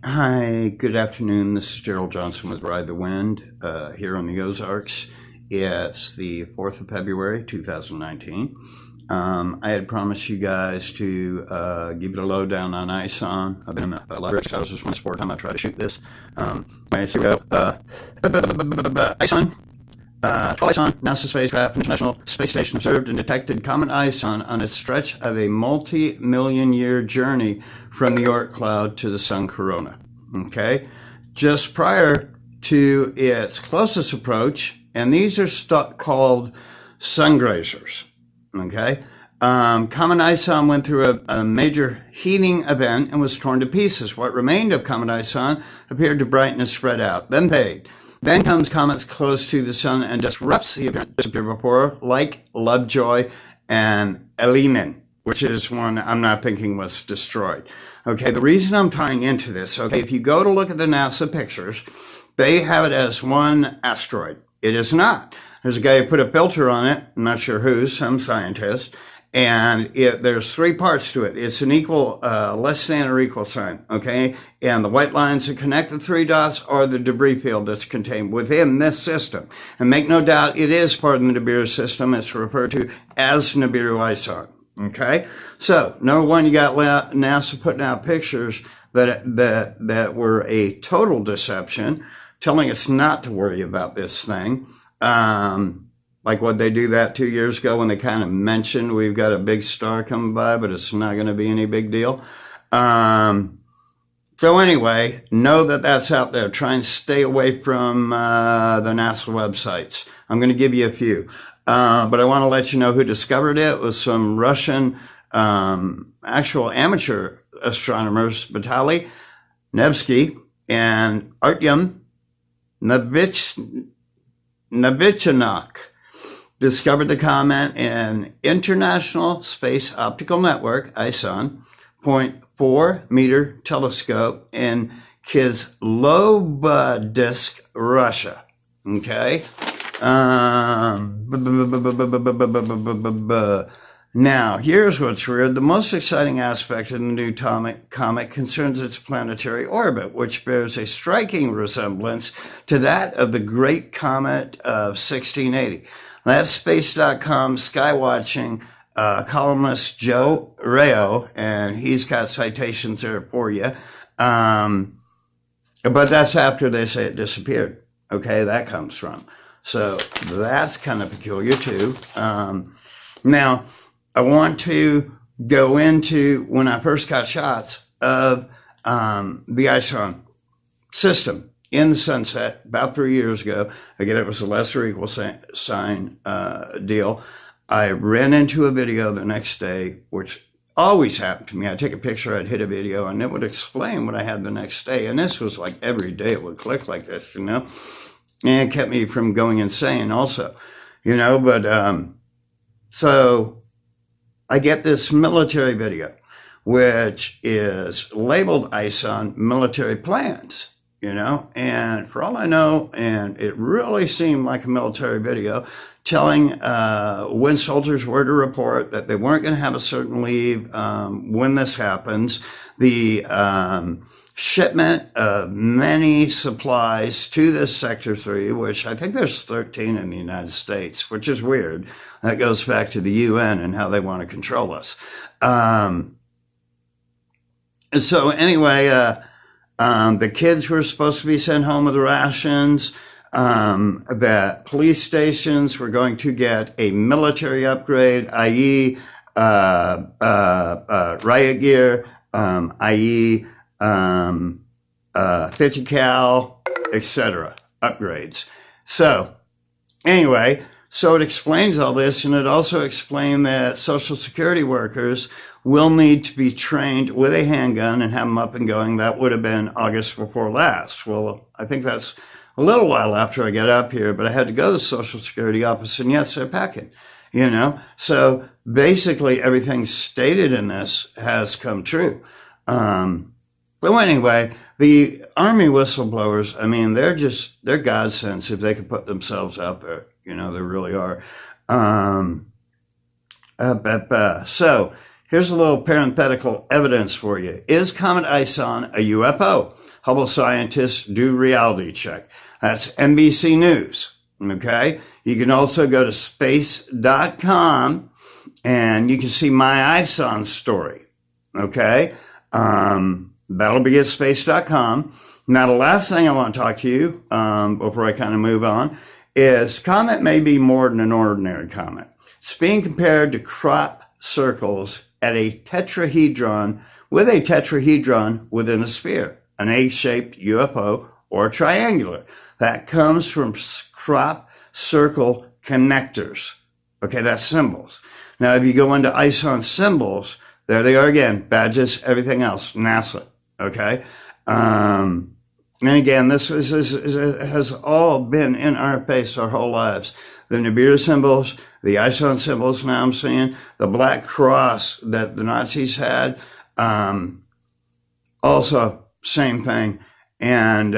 Hi, good afternoon. This is Gerald Johnson with Ride the Wind here on the Ozarks. It's the 4th of February, 2019. I had promised you guys to give it a lowdown on ISON. I've been in a lot of houses just one sport time I try to shoot this. Here we go. ISON. ISON, NASA spacecraft, International Space Station observed and detected comet ISON on its stretch of a multi-million-year journey from the Oort cloud to the sun corona. Okay, just prior to its closest approach, and these are called Stargazers. Okay, comet ISON went through a major heating event and was torn to pieces. What remained of comet ISON appeared to brighten and spread out, then fade. Then comes comets close to the sun and disrupts the appearance disappear before, like Lovejoy and Elinin, which is one I'm not thinking was destroyed. Okay, the reason I'm tying into this, okay, if you go to look at the NASA pictures, they have it as one asteroid. It is not. There's a guy who put a filter on it, I'm not sure who, some scientist, and there's three parts to it. It's an equal, less than or equal sign, okay? And the white lines that connect the three dots are the debris field that's contained within this system. And make no doubt, it is part of the Nibiru system. It's referred to as Nibiru ISON, okay? So, number one, you got NASA putting out pictures that were a total deception, telling us not to worry about this thing. Like what they do that 2 years ago when they kind of mentioned we've got a big star coming by, but it's not going to be any big deal. So anyway, know that that's out there. Try and stay away from the NASA websites. I'm going to give you a few. But I want to let you know who discovered it. It was some Russian actual amateur astronomers, Vitaly Nevsky and Artyom Novichonok. Discovered the comet in International Space Optical Network, ISON, 0.4 meter telescope in Kislovodsk, Russia. Okay? Now, here's what's weird. The most exciting aspect of the new comet concerns its planetary orbit, which bears a striking resemblance to that of the Great Comet of 1680. That's Space.com skywatching columnist Joe Rayo, and he's got citations there for you. But that's after they say it disappeared. Okay, that comes from. So that's kind of peculiar too. Now, I want to go into when I first got shots of the ISON system in the sunset about 3 years ago. Again, it was a lesser equal sign deal. I ran into a video the next day, which always happened to me. I'd take a picture, I'd hit a video, and it would explain what I had the next day. And this was like every day it would click like this, you know? And it kept me from going insane also, you know? But so I get this military video, which is labeled ISON military plans. You know, and for all I know, and it really seemed like a military video telling when soldiers were to report that they weren't going to have a certain leave when this happens, the shipment of many supplies to this Sector 3, which I think there's 13 in the United States, which is weird. That goes back to the UN and how they want to control us. So anyway, the kids were supposed to be sent home with rations. That police stations were going to get a military upgrade, i.e., riot gear, i.e., 50 cal, etc. upgrades. So, anyway, so it explains all this, and it also explained that Social Security workers will need to be trained with a handgun and have them up and going. That would have been August before last. Well, I think that's a little while after I got up here, but I had to go to the Social Security office, and yes, they're packing, you know. So basically everything stated in this has come true. But anyway, the Army whistleblowers, I mean, they're godsends if they could put themselves out there. You know, they really are. So here's a little parenthetical evidence for you. Is Comet ISON a UFO? Hubble scientists do reality check. That's NBC News, okay? You can also go to space.com and you can see my ISON story, okay? That'll be at space.com. Now, the last thing I want to talk to you before I kind of move on is comet may be more than an ordinary comet. It's being compared to crop circles at a tetrahedron with a tetrahedron within a sphere, an egg-shaped UFO or triangular. That comes from crop circle connectors. Okay, that's symbols. Now, if you go into ISON symbols, there they are again, badges, everything else, NASA, okay? And again, this has all been in our face our whole lives. The Nibiru symbols, the ISON symbols now I'm seeing, the black cross that the Nazis had, also same thing. And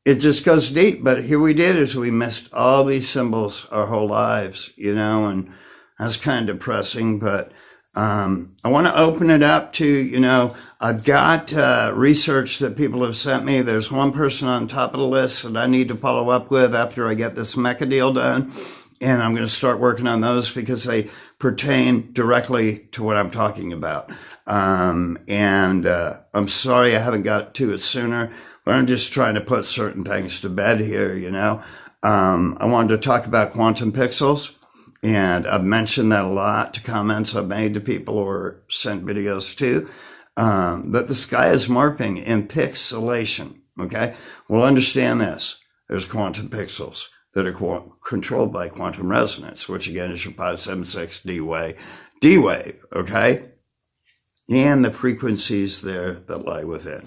it just goes deep. But here we did is we missed all these symbols our whole lives, you know, and that's kind of depressing. But I want to open it up to, you know, I've got research that people have sent me. There's one person on top of the list that I need to follow up with after I get this mecha deal done. And I'm going to start working on those because they pertain directly to what I'm talking about. I'm sorry I haven't got to it sooner, but I'm just trying to put certain things to bed here, you know. I wanted to talk about quantum pixels. And I've mentioned that a lot to comments I've made to people or sent videos to. That the sky is morphing in pixelation, okay? We'll understand this. There's quantum pixels that are controlled by quantum resonance, which again is your 576 D-wave, okay? And the frequencies there that lie within.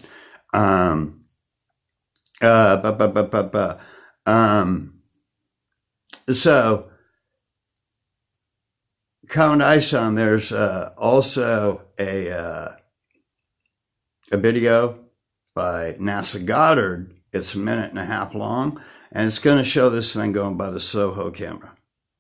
So, Comet ISON, there's also a video by NASA Goddard. It's 1.5 minutes long, and it's going to show this thing going by the Soho camera,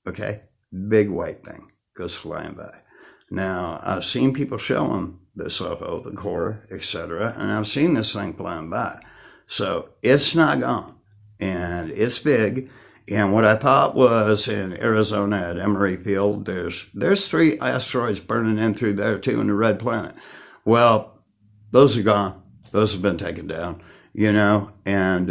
okay? Big white thing goes flying by. Now, I've seen people show them the Soho, the core, etc., and I've seen this thing flying by. So it's not gone, and it's big. And what I thought was in Arizona at Emory Field, there's 3 asteroids burning in through there too in the red planet. Well, those are gone. Those have been taken down, you know, and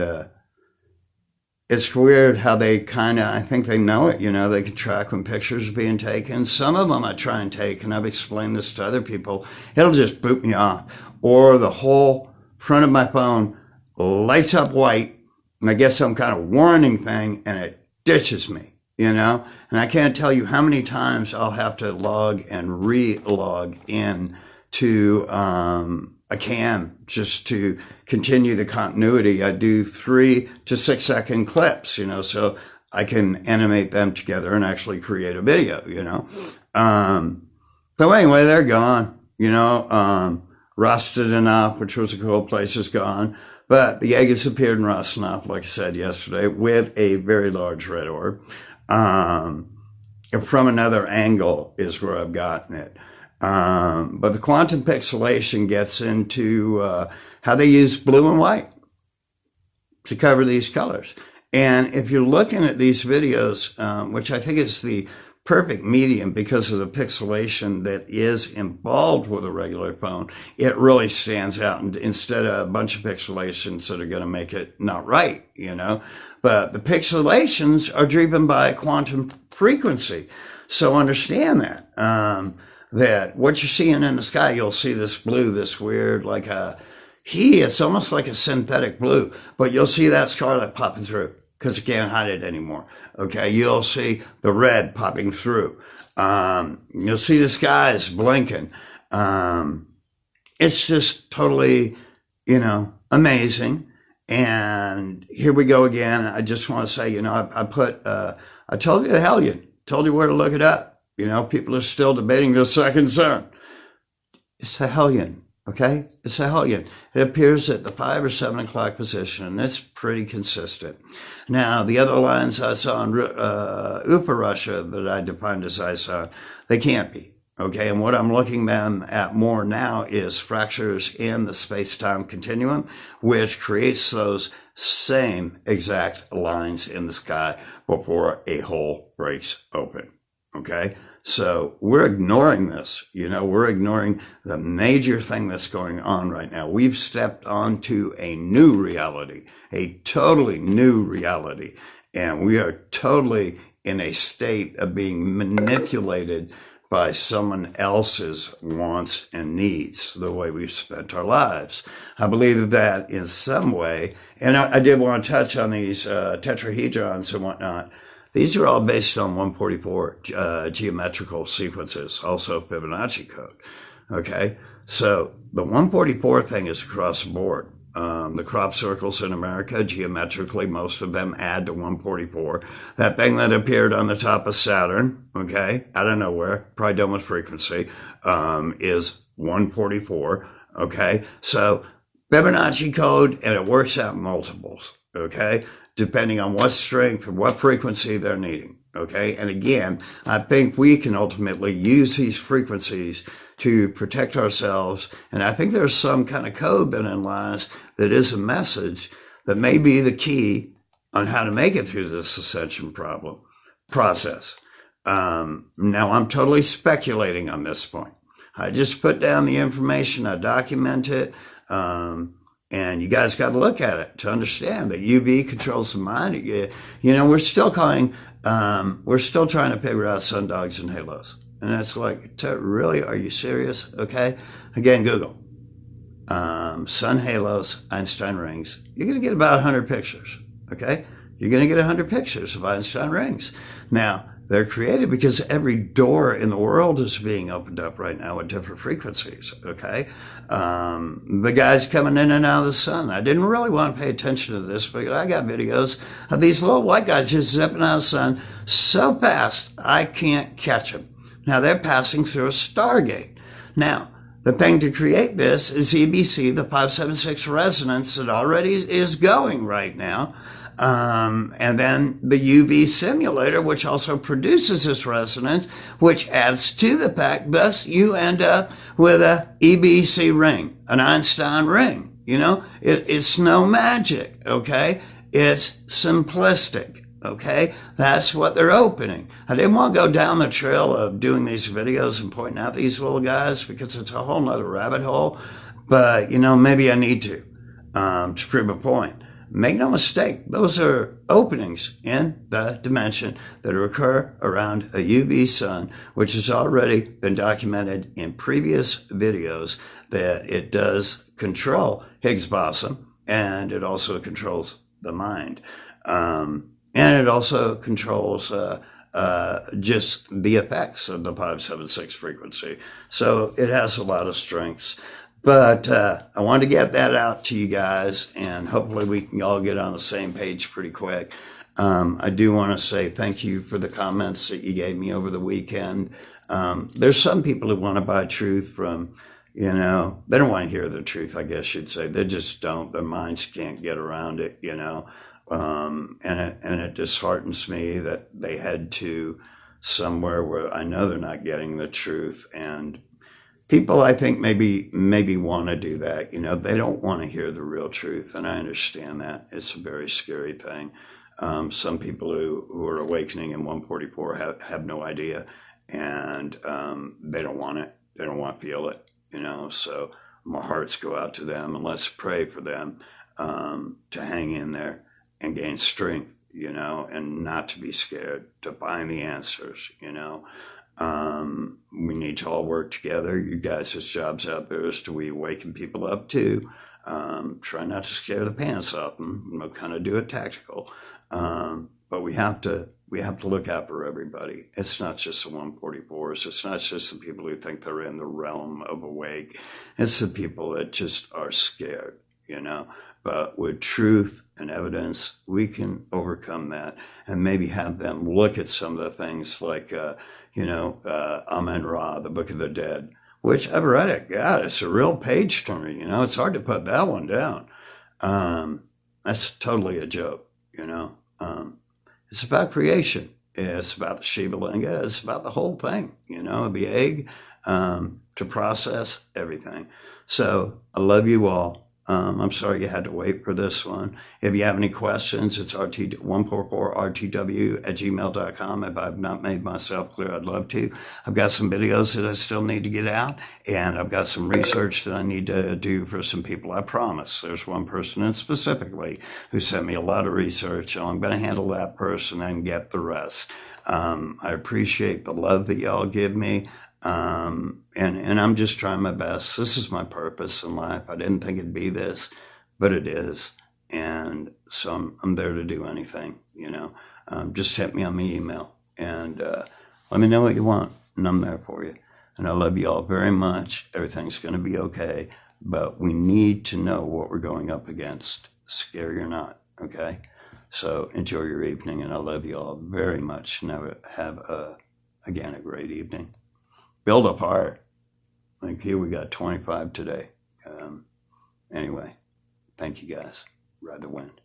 it's weird how they I think they know it, you know, they can track when pictures are being taken. Some of them I try and take, and I've explained this to other people, it'll just boot me off. Or the whole front of my phone lights up white, and I get some kind of warning thing, and it ditches me, you know? And I can't tell you how many times I'll have to log and re-log in to a cam just to continue the continuity. I do 3 to 6 second clips, you know, so I can animate them together and actually create a video, you know? So anyway, they're gone, you know, rusted enough, which was a cool place, is gone. But the egg has appeared in Rosnoff, like I said yesterday, with a very large red orb. From another angle is where I've gotten it. But the quantum pixelation gets into how they use blue and white to cover these colors. And if you're looking at these videos, which I think is the perfect medium because of the pixelation that is involved with a regular phone, it really stands out, and instead of a bunch of pixelations that are going to make it not right, you know. But the pixelations are driven by quantum frequency. So understand that, that what you're seeing in the sky, you'll see this blue, this weird, like it's almost like a synthetic blue, but you'll see that scarlet popping through because you can't hide it anymore. Okay, you'll see the red popping through. You'll see the skies blinking. It's just totally, you know, amazing. And here we go again. I just want to say, you know, I told you the hellion, told you where to look it up. You know, people are still debating the second sun. It's the hellion. Okay, it's a hellion. It appears at the 5 or 7 o'clock position, and it's pretty consistent. Now, the other lines I saw in UFA Russia that I defined as ISON, they can't be. Okay, and what I'm looking them at more now is fractures in the space-time continuum, which creates those same exact lines in the sky before a hole breaks open. Okay, so we're ignoring this. We're ignoring the major thing that's going on right now. We've stepped onto a new reality, a totally new reality, and we are totally in a state of being manipulated by someone else's wants and needs, the way we've spent our lives. I believe that in some way, and I did want to touch on these tetrahedrons and whatnot. These are all based on 144 geometrical sequences, also Fibonacci code. Okay, so the 144 thing is across the board. The crop circles in America, geometrically, most of them add to 144. That thing that appeared on the top of Saturn, okay, out of nowhere, probably done with frequency, is 144, okay? So Fibonacci code, and it works out multiples, okay, depending on what strength or what frequency they're needing, okay? And again, I think we can ultimately use these frequencies to protect ourselves. And I think there's some kind of code that lies that is a message that may be the key on how to make it through this ascension process. Now, I'm totally speculating on this point. I just put down the information, I document it, and you guys got to look at it to understand that UV controls the mind. We're still trying to figure out sundogs and halos. And it's like, really? Are you serious? Okay. Again, Google. Sun halos, Einstein rings. You're going to get about 100 pictures. Okay. You're going to get 100 pictures of Einstein rings. Now, they're created because every door in the world is being opened up right now with different frequencies. Okay. The guys coming in and out of the sun. I didn't really want to pay attention to this, but I got videos of these little white guys just zipping out of the sun so fast I can't catch them. Now, they're passing through a Stargate. Now, the thing to create this is EBC, the 576 resonance that already is going right now. And then the UV simulator, which also produces this resonance, which adds to the fact, thus you end up with a EBC ring, an Einstein ring. It's no magic, okay? It's simplistic. Okay, that's what they're opening. I didn't want to go down the trail of doing these videos and pointing out these little guys because it's a whole nother rabbit hole. But, maybe I need to prove a point. Make no mistake, those are openings in the dimension that occur around a UV sun, which has already been documented in previous videos that it does control Higgs boson, and it also controls the mind. And it also controls just the effects of the 576 frequency. So it has a lot of strengths. But I wanted to get that out to you guys, and hopefully we can all get on the same page pretty quick. I do want to say thank you for the comments that you gave me over the weekend. There's some people who want to buy truth from, they don't want to hear the truth, I guess you'd say. They just don't. Their minds can't get around it, and it disheartens me that they head to somewhere where I know they're not getting the truth. And people, I think, maybe want to do that. They don't want to hear the real truth, and I understand that. It's a very scary thing. Some people who are awakening in 144 have no idea, and they don't want it. They don't want to feel it. So my hearts go out to them, and let's pray for them to hang in there and gain strength, and not to be scared, to find the answers, We need to all work together. You guys' jobs out there is to awaken people up too. Try not to scare the pants off them. Kind of do it tactical. But we have to look out for everybody. It's not just the 144s. It's not just the people who think they're in the realm of awake. It's the people that just are scared, But with truth and evidence, we can overcome that and maybe have them look at some of the things like, Amen-Ra, the Book of the Dead, which I've read it. God, it's a real page turner, It's hard to put that one down. That's totally a joke, It's about creation. It's about the Shiva Linga. It's about the whole thing, you know, the egg, to process everything. So I love you all. I'm sorry you had to wait for this one. If you have any questions, it's 144rtw@gmail.com. If I've not made myself clear, I'd love to. I've got some videos that I still need to get out, and I've got some research that I need to do for some people. I promise. There's one person in specifically who sent me a lot of research, and I'm going to handle that person and get the rest. I appreciate the love that y'all give me. And I'm just trying my best. This is my purpose in life. I didn't think it'd be this, but it is. And so I'm there to do anything, you know. Just hit me on my email and let me know what you want, and I'm there for you. And I love you all very much. Everything's going to be okay, but we need to know what we're going up against, scary or not, okay? So enjoy your evening, and I love you all very much. Now have, again, a great evening. Build up heart. Like here, we got 25 today. Anyway, thank you guys. Ride the wind.